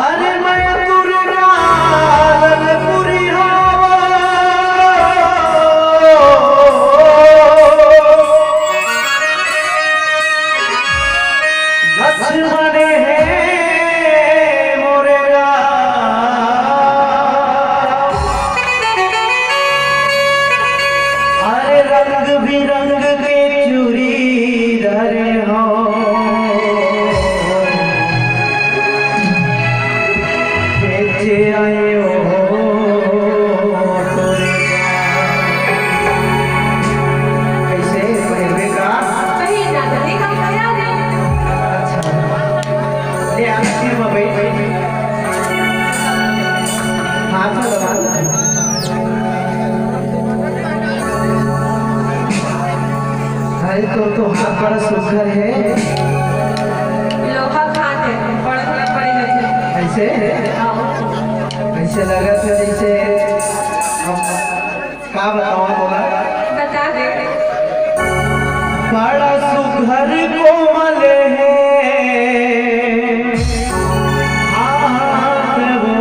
अरे मैं तुरपुरी लक्ष्मण है मोरे अरे रंग बिरंग के चूड़ी धरे हो बेचे आए हो कैसे पहले का कहीं ना कहीं का खया नहीं। ये आखिर में बैठ हाथ में दबा भाई तो हाथ बड़ा सुखर है लोहा खाते बड़े बड़े होते ऐसे ऐसे लगा था जैसे अब क्या बताओ बोला बता दे। बड़ा सुघर कोमल है हाथ वो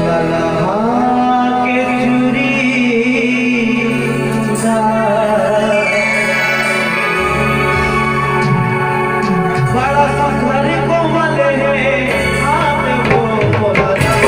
ललहा के चूड़ी बड़ा सुघर कोमल है हाथ वो ललहा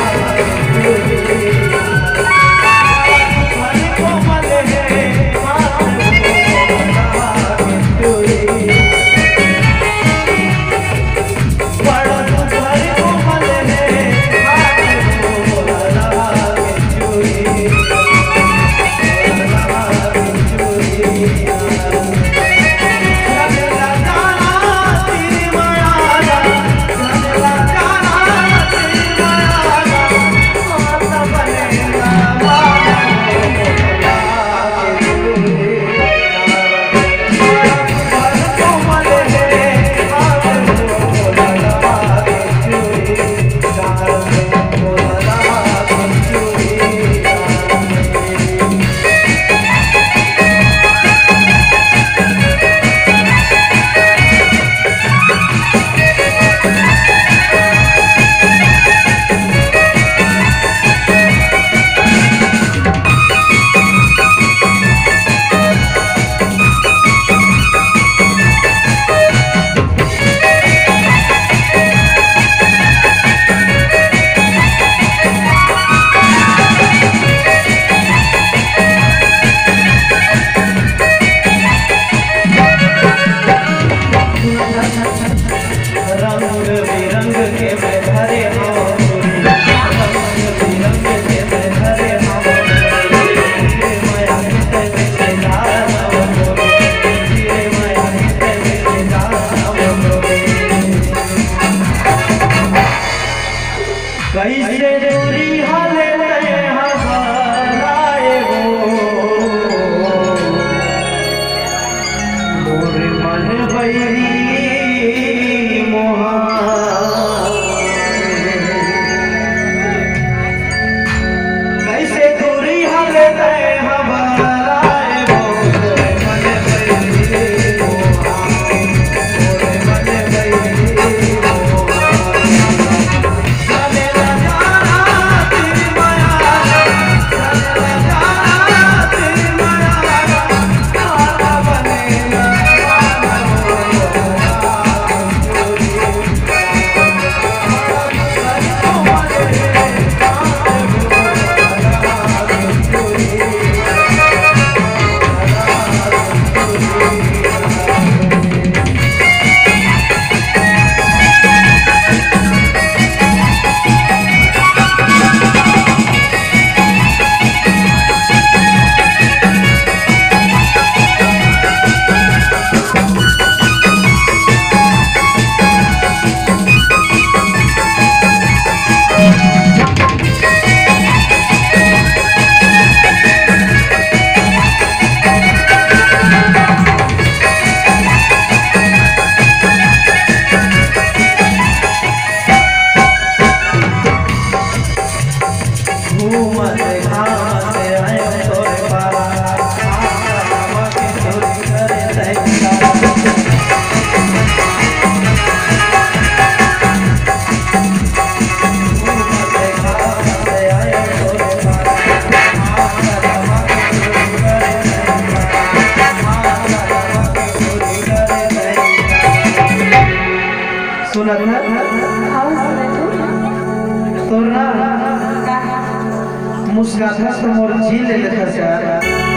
गाथा से मोर जी ले लेता